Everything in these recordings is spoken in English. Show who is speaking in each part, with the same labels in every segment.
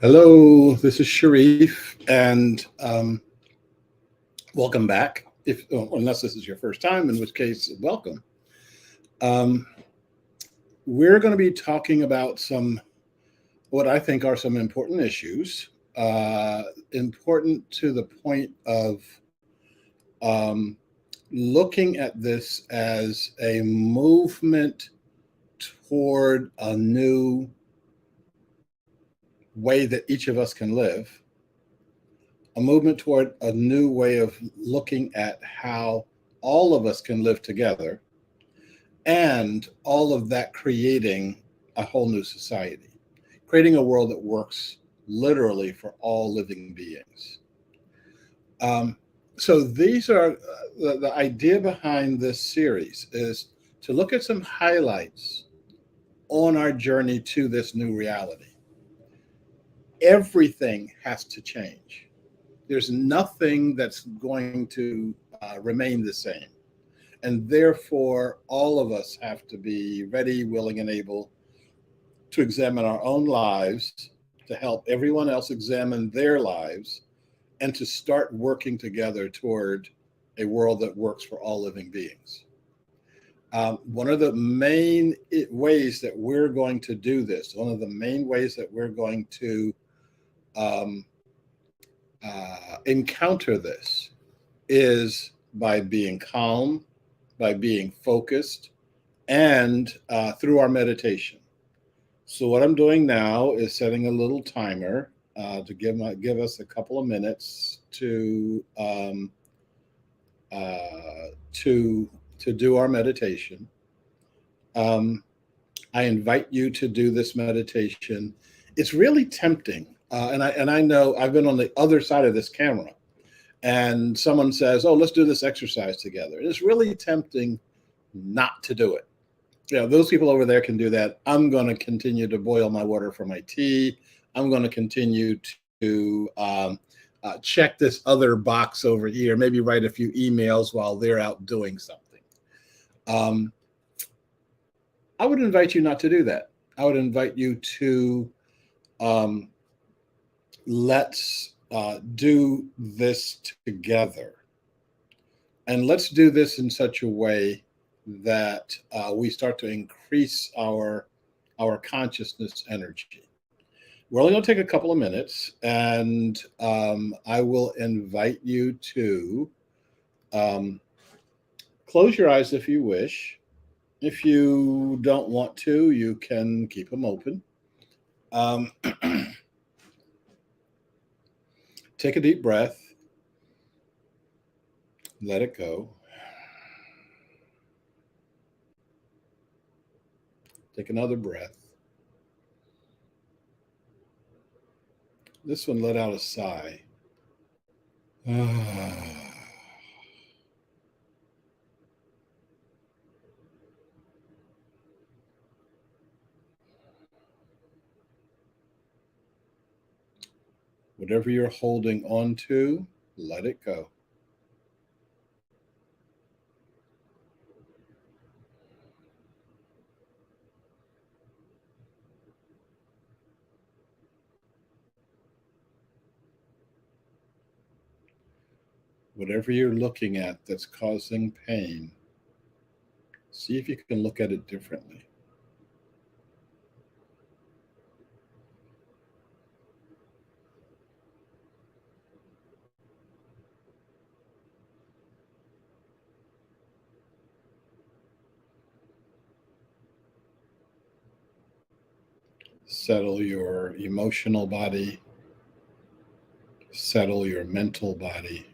Speaker 1: Hello, this is Sharif, and welcome back. If unless this is your first time, in which case, welcome. Um, we're going to be talking about some what I think are some important issues, important to the point of um, looking at this as a movement toward a new way that each of us can live, a movement toward a new way of looking at how all of us can live together, and all of that creating a whole new society, creating a world that works literally for all living beings. Um, so these are the idea behind this series is to look at some highlights on our journey to this new reality. Everything has to change. There's nothing that's going to remain the same. And therefore, all of us have to be ready, willing, and able to examine our own lives, to help everyone else examine their lives, and to start working together toward a world that works for all living beings. One of the main ways that we're going to do this, one of the main ways that we're going to um, encounter this is by being calm, by being focused, and through our meditation. So what I'm doing now is setting a little timer to give us a couple of minutes to do our meditation. Um, I invite you to do this meditation. It's really tempting, and I know I've been on the other side of this camera, and someone says, "Oh, let's do this exercise together." It's really tempting not to do it. Those people over there can do that. I'm going to continue to boil my water for my tea. I'm going to continue to check this other box over here, maybe write a few emails while they're out doing something. Um, I would invite you not to do that. I would invite you to um, let's do this together. And let's do this in such a way that we start to increase our consciousness energy. We're only going to take a couple of minutes, and I will invite you to um, close your eyes if you wish. If you don't want to, you can keep them open. Um, take a deep breath. Let it go. Take another breath. This one let out a sigh. Whatever you're holding on to, let it go. Whatever you're looking at that's causing pain, see if you can look at it differently. Settle your emotional body, settle your mental body,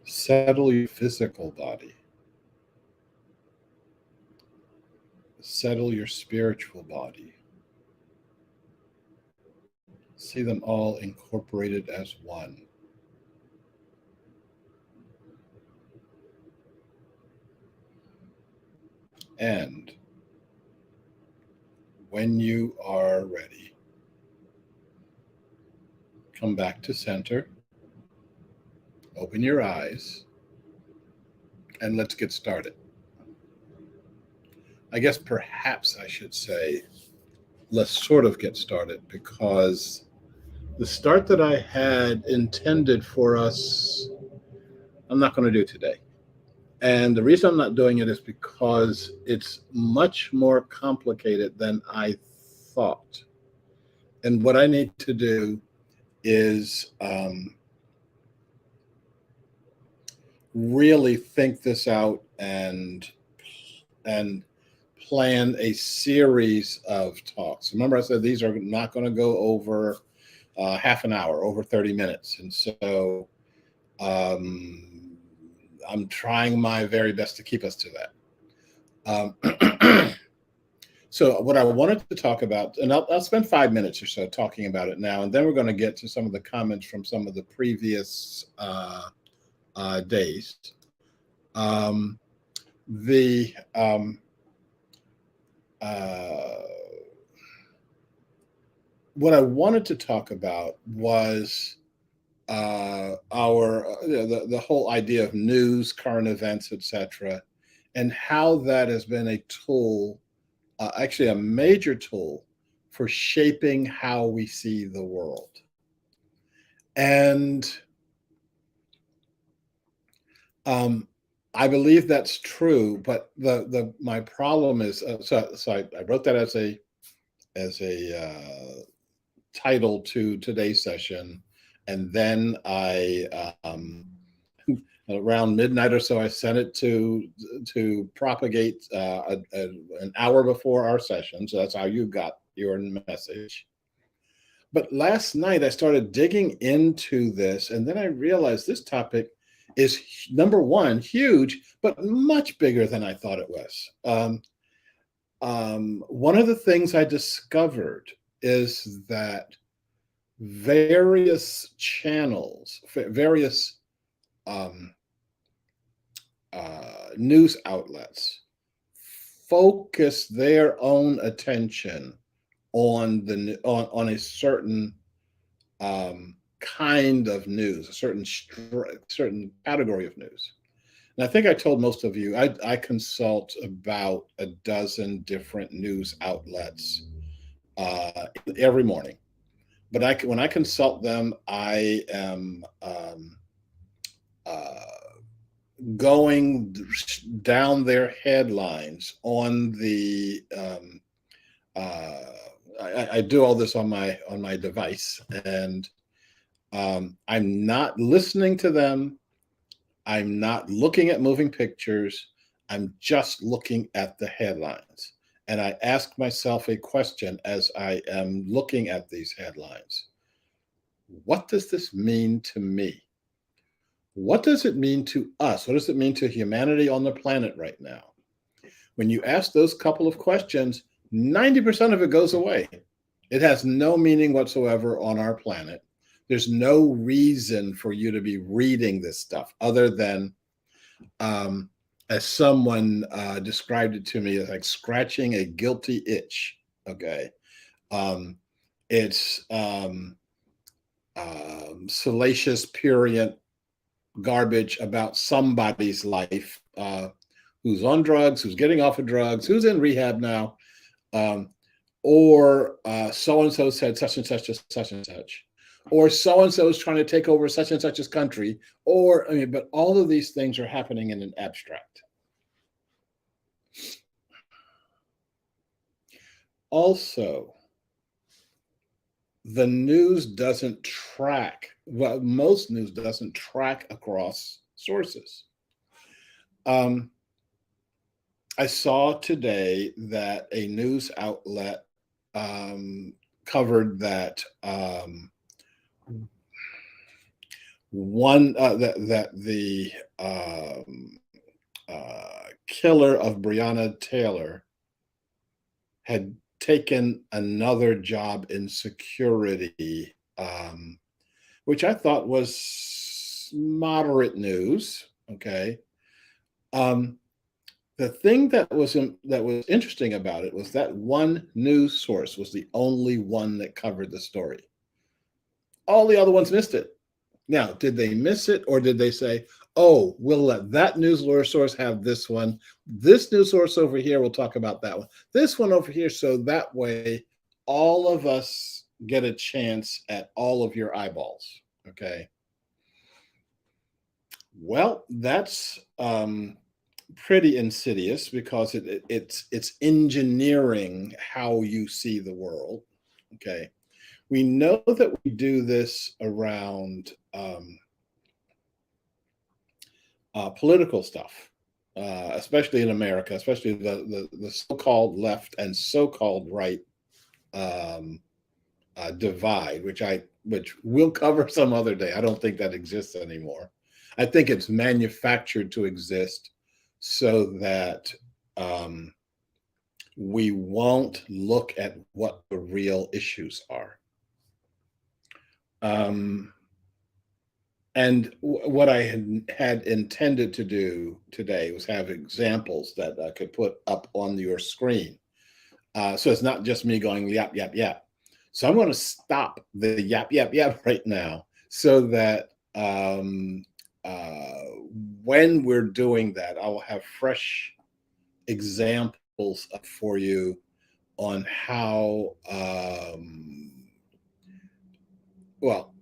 Speaker 1: settle your physical body, settle your spiritual body. See them all incorporated as one. And when you are ready, come back to center, open your eyes, and let's get started. I guess perhaps I should say let's sort of get started, because the start that I had intended for us, I'm not going to do today. And the reason I'm not doing it is because it's much more complicated than I thought. And what I need to do is really think this out and plan a series of talks. Remember, I said these are not going to go over half an hour, over 30 minutes. And so um, I'm trying my very best to keep us to that. So what I wanted to talk about, and I'll spend 5 minutes or so talking about it now, and then we're going to get to some of the comments from some of the previous days. Um, the What I wanted to talk about was our the whole idea of news, current events, etc., and how that has been a tool, actually a major tool, for shaping how we see the world. And I believe that's true, but the my problem is, so I wrote that as a title to today's session, and then I around midnight or so I sent it to propagate an hour before our session. So that's how you got your message. But last night I started digging into this, and then I realized this topic is, number one, huge, but much bigger than I thought it was. One of the things I discovered is that various channels, various news outlets focus their own attention on a certain kind of news, a certain category of news. And I think I told most of you, I consult about a dozen different news outlets every morning. But when I consult them, I am going down their headlines on the. I do all this on my device, and I'm not listening to them. I'm not looking at moving pictures. I'm just looking at the headlines. And I ask myself a question as I am looking at these headlines. What does this mean to me? What does it mean to us? What does it mean to humanity on the planet right now? When you ask those couple of questions, 90% of it goes away. It has no meaning whatsoever on our planet. There's no reason for you to be reading this stuff other than, as someone described it to me, as like scratching a guilty itch. Okay. It's salacious, purient garbage about somebody's life, who's on drugs, who's getting off of drugs, who's in rehab now, or so-and-so said such and such, such and such, or so-and-so is trying to take over such and such's country, or, but all of these things are happening in an abstract. Also, the news doesn't track, well, most news doesn't track across sources. I saw today that a news outlet covered that that the killer of Breonna Taylor had taken another job in security, which I thought was moderate news. Okay. The thing that was interesting about it was that one news source was the only one that covered the story. All the other ones missed it. Now, did they miss it, or did they say, oh, we'll let that news source have this one. This news source over here, we'll talk about that one. This one over here, so that way all of us get a chance at all of your eyeballs. Okay. Well, that's pretty insidious because it's engineering how you see the world. Okay. We know that we do this around political stuff, especially in America, especially the so-called left and so-called right um, divide, which we'll cover some other day. I don't think that exists anymore. I think it's manufactured to exist so that um, we won't look at what the real issues are. And what I had intended to do today was have examples that I could put up on your screen. So it's not just me going yap, yap, yap. So I'm going to stop the yap, yap, yap right now so that when we're doing that, I will have fresh examples for you on how, well,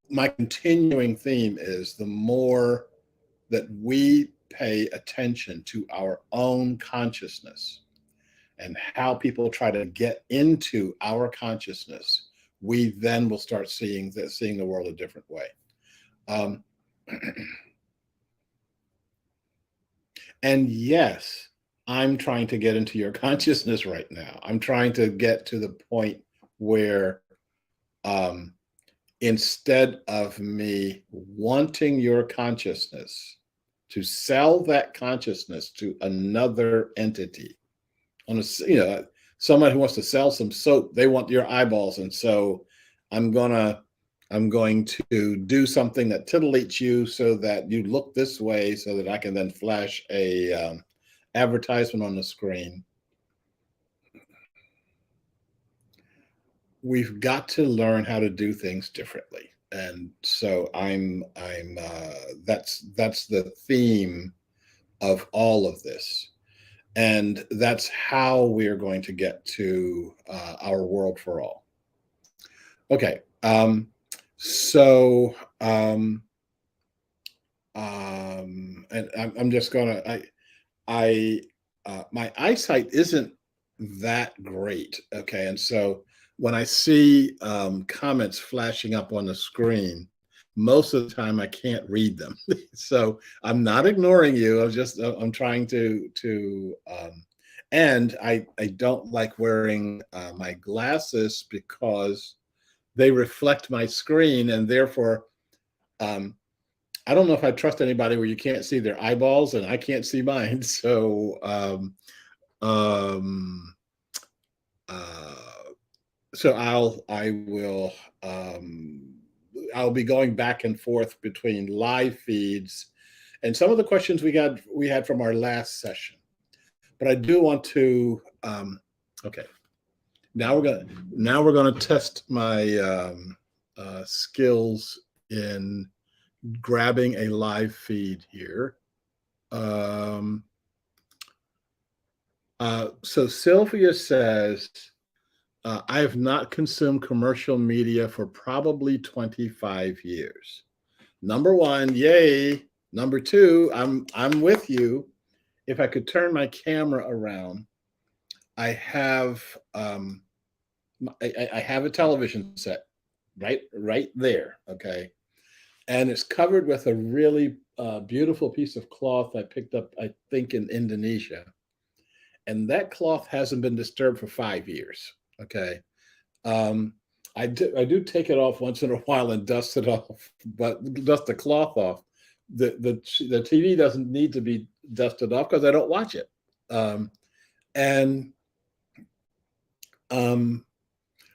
Speaker 1: my continuing theme is the more that we pay attention to our own consciousness and how people try to get into our consciousness, we then will start seeing the world a different way. And yes, I'm trying to get into your consciousness right now. I'm trying to get to the point where instead of me wanting your consciousness, to sell that consciousness to another entity, on a, someone who wants to sell some soap, they want your eyeballs, and so I'm going to do something that titillates you so that you look this way, so that I can then flash a advertisement on the screen. We've got to learn how to do things differently, and so that's the theme of all of this, and that's how we're going to get to our world for all. Okay, so and I'm just gonna my eyesight isn't that great. Okay, and so when I see comments flashing up on the screen, most of the time I can't read them. So I'm not ignoring you. I'm trying to and I don't like wearing my glasses because they reflect my screen, and therefore I don't know if I trust anybody where you can't see their eyeballs and I can't see mine. So um, so I'll be going back and forth between live feeds and some of the questions we had from our last session. But I do want to okay. Now we're gonna test my skills in grabbing a live feed here. So Sylvia says, I have not consumed commercial media for probably 25 years. Number one, yay. Number two, I'm with you. If I could turn my camera around, I have I have a television set right there. Okay. And it's covered with a really beautiful piece of cloth I picked up, I think, in Indonesia. And that cloth hasn't been disturbed for 5 years. Okay. I do take it off once in a while and dust it off, but dust the cloth off. The TV doesn't need to be dusted off because I don't watch it.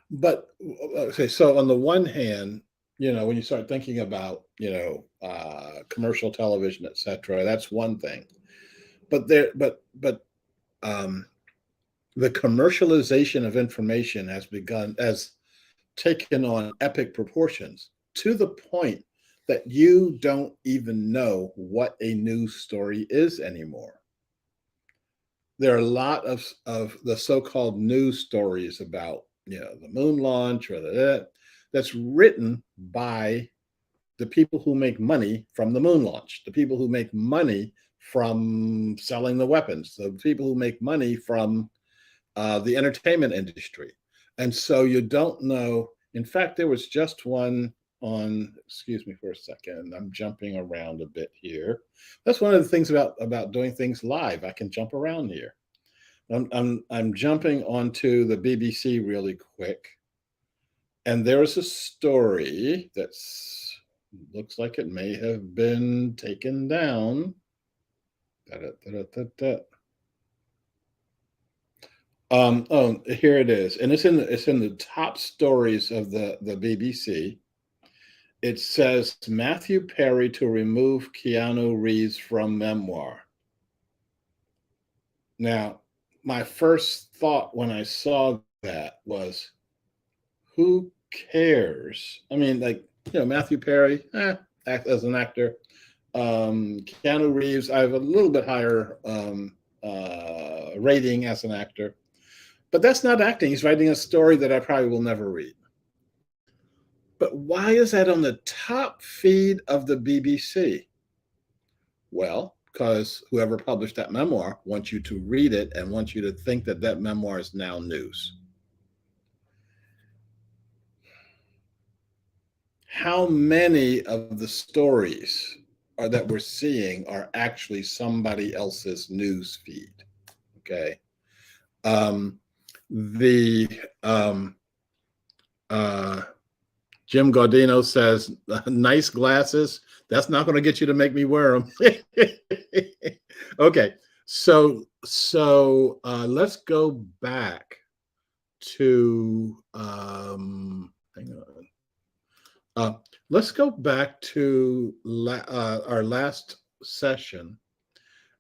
Speaker 1: But okay, so on the one hand, when you start thinking about, commercial television, et cetera, that's one thing. But the commercialization of information has taken on epic proportions to the point that you don't even know what a news story is anymore. there are a lot of the so-called news stories about, the moon launch or that's written by the people who make money from the moon launch, the people who make money from selling the weapons, the people who make money from the entertainment industry. And so you don't know. In fact, there was just one on, excuse me for a second, I'm jumping around a bit here. That's one of the things about doing things live. I can jump around here. I'm jumping onto the BBC really quick. And there is a story that's looks like it may have been taken down. Da-da-da-da-da-da. Oh, here it is, and it's in the top stories of the BBC. It says Matthew Perry to remove Keanu Reeves from memoir. Now, my first thought when I saw that was, who cares? I mean, like, Matthew Perry, act as an actor. Keanu Reeves, I have a little bit higher rating as an actor. But that's not acting. He's writing a story that I probably will never read. But why is that on the top feed of the BBC? Well, because whoever published that memoir wants you to read it and wants you to think that that memoir is now news. How many of the stories that we're seeing are actually somebody else's news feed? Okay. The Jim Gaudino says, nice glasses. That's not going to get you to make me wear them. Okay, so let's go back to hang on. Let's go back to our last session,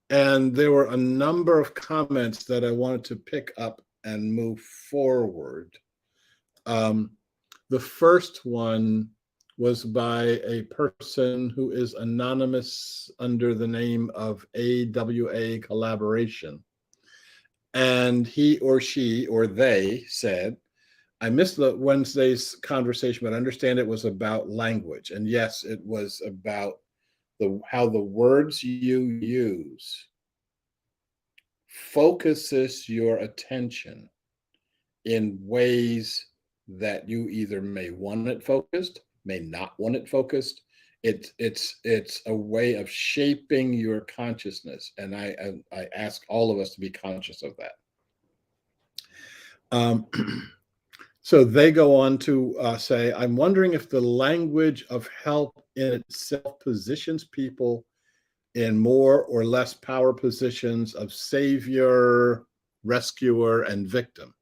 Speaker 1: and there were a number of comments that I wanted to pick up and move forward. The first one was by a person who is anonymous under the name of AWA Collaboration. And he or she or they said, I missed the Wednesday's conversation, but I understand it was about language. And yes, it was about how the words you use focuses your attention in ways that you either may want it focused, may not want it focused. It's a way of shaping your consciousness, and I ask all of us to be conscious of that. So they go on to say, I'm wondering if the language of help in itself positions people in more or less power positions of savior, rescuer, and victim.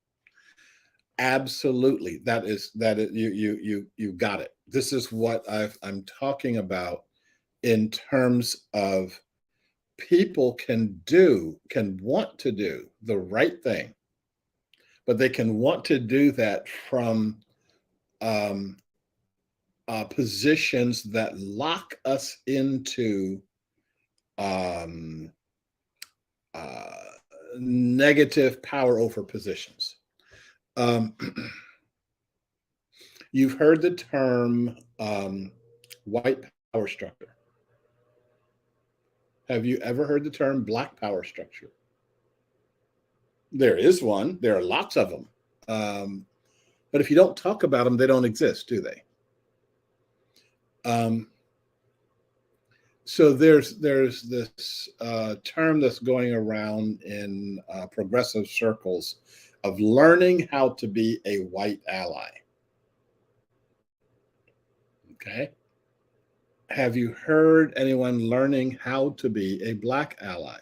Speaker 1: Absolutely, that is you got it. This is what I'm talking about in terms of people can want to do the right thing, but they can want to do that from positions that lock us into negative power over positions. You've heard the term white power structure. Have you ever heard the term black power structure? There is one. There are lots of them. But if you don't talk about them, they don't exist, do they? So there's this term that's going around in progressive circles of learning how to be a white ally. Okay. Have you heard anyone learning how to be a black ally?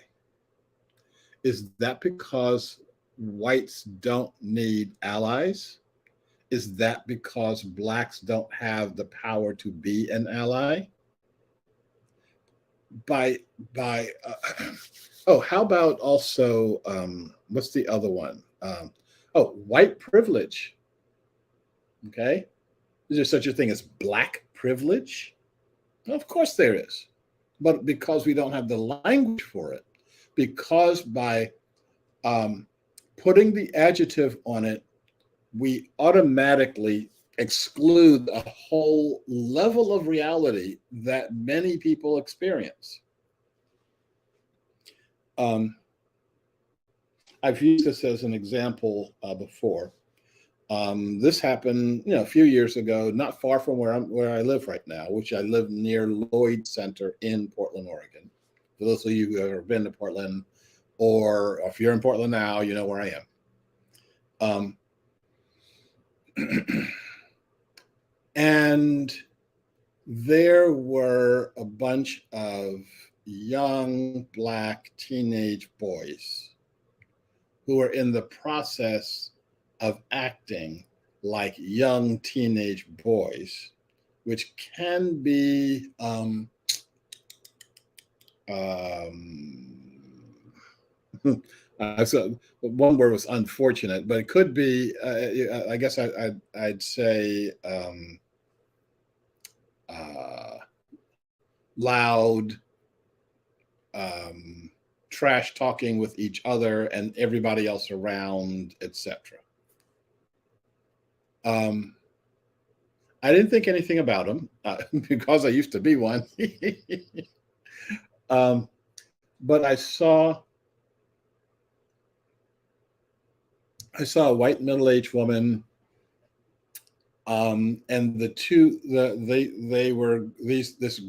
Speaker 1: Is that because whites don't need allies? Is that because blacks don't have the power to be an ally? How about also what's the other one? White privilege. Okay, is there such a thing as black privilege? Well, of course there is, but because we don't have the language for it, because by Um, Putting the adjective on it, we automatically exclude a whole level of reality that many people experience. Um, I've used this as an example before. This happened, a few years ago, not far from where I live right now, which I live near Lloyd Center in Portland, Oregon. For those of you who have ever been to Portland, or if you're in Portland now, you know where I am. And there were a bunch of young Black teenage boys who were in the process of acting like young teenage boys, which can be so one word was unfortunate, but it could be, I guess I'd say loud, trash talking with each other and everybody else around, etc. I didn't think anything about them because I used to be one. But I saw a white middle-aged woman, and this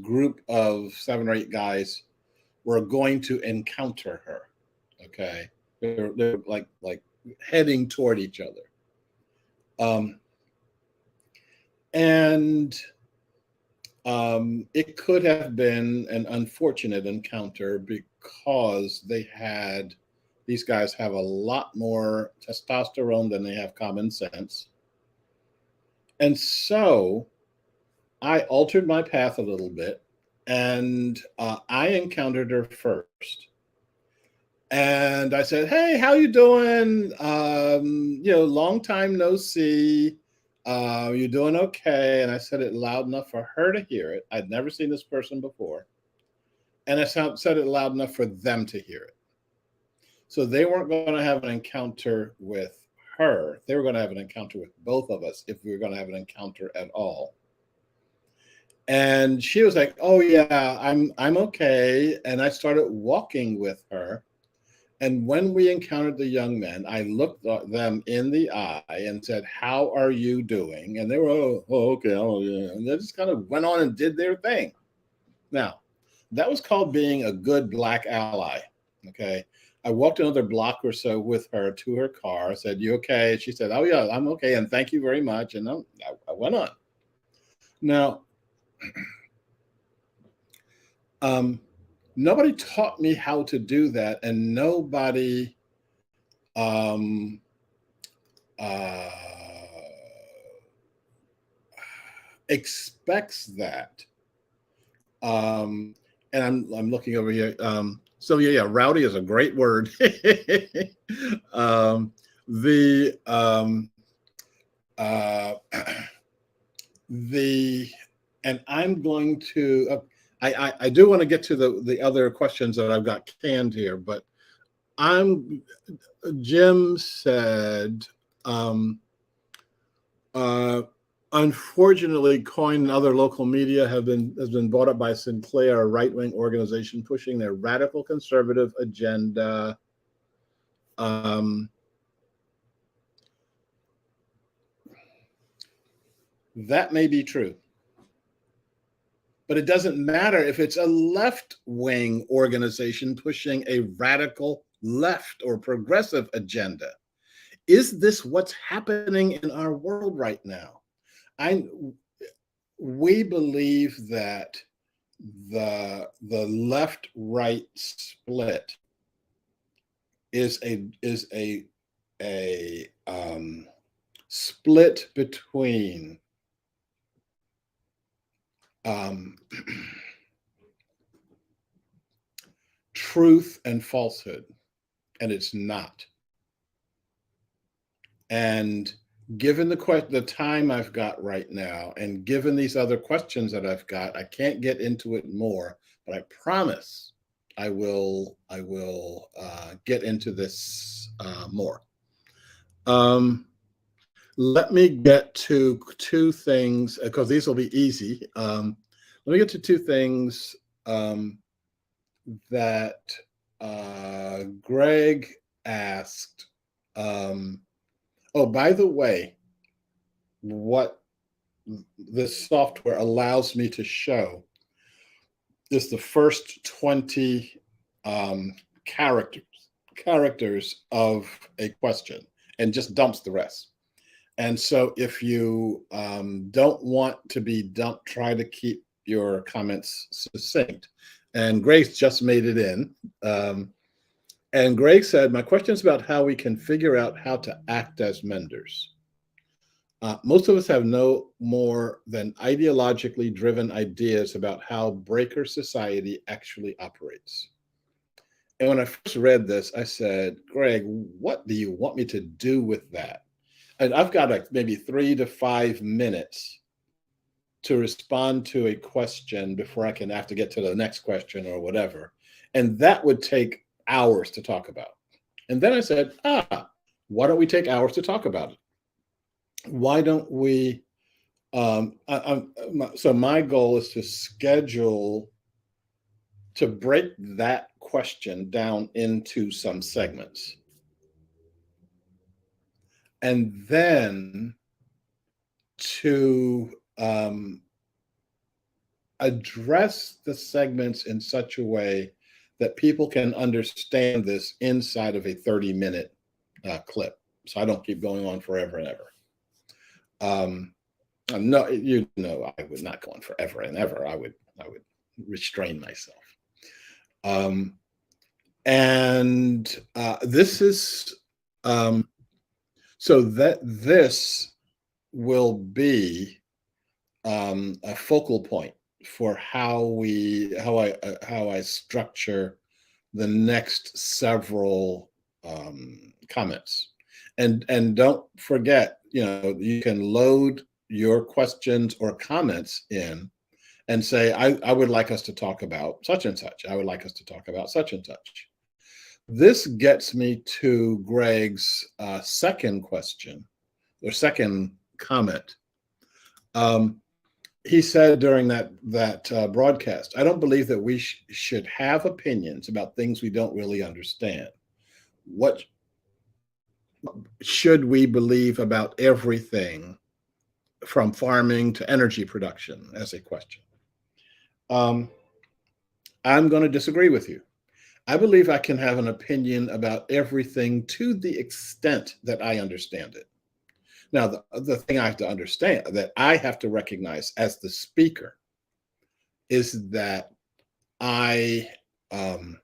Speaker 1: group of 7 or 8 guys were going to encounter her. Okay, they're like heading toward each other, and it could have been an unfortunate encounter because these guys have a lot more testosterone than they have common sense. And so I altered my path a little bit, and I encountered her first. And I said, "Hey, how you doing? Long time no see. You doing okay?" And I said it loud enough for her to hear it. I'd never seen this person before. And I said it loud enough for them to hear it. So they weren't going to have an encounter with her. They were going to have an encounter with both of us if we were going to have an encounter at all. And she was like, "Oh yeah, I'm okay." And I started walking with her. And when we encountered the young men, I looked at them in the eye and said, "How are you doing?" And they were, "Oh, okay, oh yeah." And they just kind of went on and did their thing. Now, that was called being a good Black ally. Okay. I walked another block or so with her to her car. I said, "You okay?" She said, "Oh yeah, I'm okay. And thank you very much." And I went on. Now, nobody taught me how to do that, and nobody uh, expects that. And I'm looking over here. So yeah, rowdy is a great word. The and I'm going to. I do want to get to the other questions that I've got canned here, but Jim said, unfortunately, Coin and other local media has been bought up by Sinclair, a right-wing organization pushing their radical conservative agenda. That may be true. But it doesn't matter if it's a left-wing organization pushing a radical left or progressive agenda. Is this what's happening in our world right now? We believe that the left-right split is a split between truth and falsehood, and it's not. And given the time I've got right now, and given these other questions that I've got, I can't get into it more, but I promise I will get into this more. Um, let me get to two things because these will be easy. Let me get to two things that Greg asked. Oh, by the way, what this software allows me to show is the first 20 characters of a question and just dumps the rest. And so if you don't want to be dumped, try to keep your comments succinct. And Grace just made it in. And Greg said, my question is about how we can figure out how to act as menders. Most of us have no more than ideologically driven ideas about how breaker society actually operates. And when I first read this, I said, Greg, what do you want me to do with that? And I've got like maybe 3 to 5 minutes to respond to a question before I can have to get to the next question or whatever. And that would take hours to talk about. And then I said, why don't we take hours to talk about it? Why don't we? So my goal is to schedule to break that question down into some segments. And then to address the segments in such a way that people can understand this inside of a 30-minute clip. So I don't keep going on forever and ever. No, you know, I would not go on forever and ever. I would restrain myself. This is so that this will be a focal point for how I structure the next several comments. And don't forget, you know, you can load your questions or comments in and say, I would like us to talk about such and such. I would like us to talk about such and such. This gets me to Greg's second question or second comment. He said during that broadcast, I don't believe that we should have opinions about things we don't really understand. What should we believe about everything from farming to energy production as a question? I'm going to disagree with you. I believe I can have an opinion about everything to the extent that I understand it. Now, the thing I have to understand, that I have to recognize as the speaker, is that I am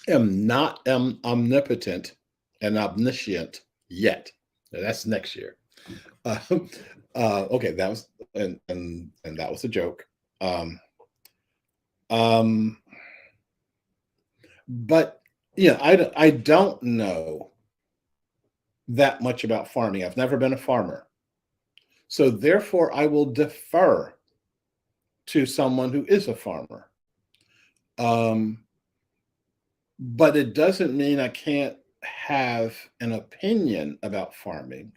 Speaker 1: not omnipotent and omniscient yet. Now, that's next year. Okay, that was and that was a joke. But yeah, I don't know that much about farming. I've never been a farmer. So therefore, I will defer to someone who is a farmer. But it doesn't mean I can't have an opinion about farming.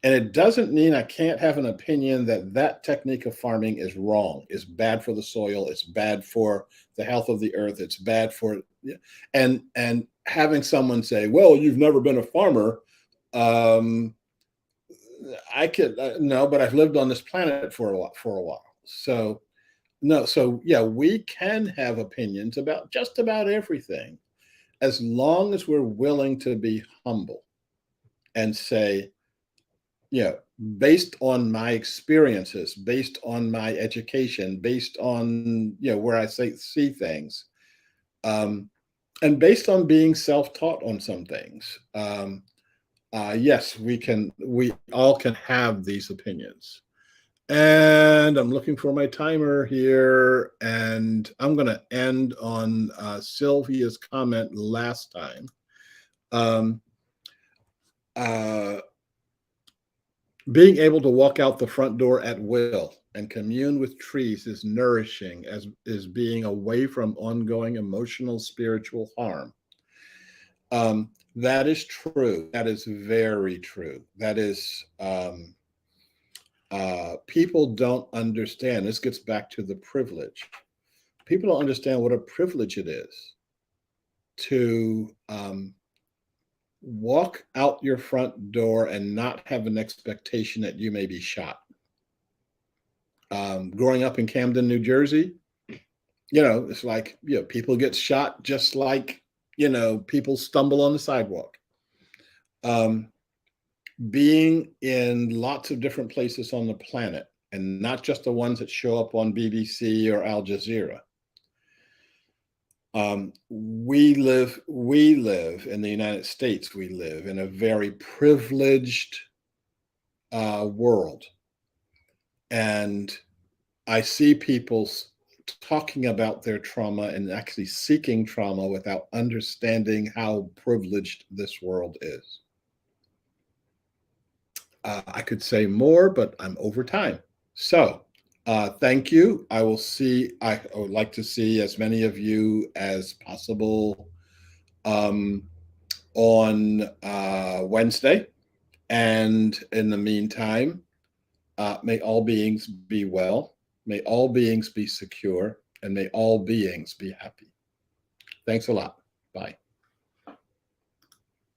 Speaker 1: And it doesn't mean I can't have an opinion that that technique of farming is wrong, is bad for the soil, it's bad for the health of the earth, it's bad for, and having someone say, well, you've never been a farmer. I could, no, but I've lived on this planet for a while. So no, so yeah, we can have opinions about just about everything as long as we're willing to be humble and say, yeah, based on my experiences, based on my education, based on, you know, where I see things, and based on being self-taught on some things. Yes, we all can have these opinions. And I'm looking for my timer here, and I'm going to end on Sylvia's comment last time. Being able to walk out the front door at will and commune with trees is nourishing as is being away from ongoing emotional, spiritual harm. That is true. That is very true. That is, people don't understand. This gets back to the privilege. People don't understand what a privilege it is to walk out your front door and not have an expectation that you may be shot. Growing up in Camden, New Jersey, it's like, people get shot just like, people stumble on the sidewalk. Um, being in lots of different places on the planet and not just the ones that show up on BBC or Al Jazeera. We live in the United States. We live in a very privileged world. And I see people talking about their trauma and actually seeking trauma without understanding how privileged this world is. I could say more, but I'm over time. So thank you. I would like to see as many of you as possible on Wednesday. And in the meantime, may all beings be well, may all beings be secure, and may all beings be happy. Thanks a lot. Bye.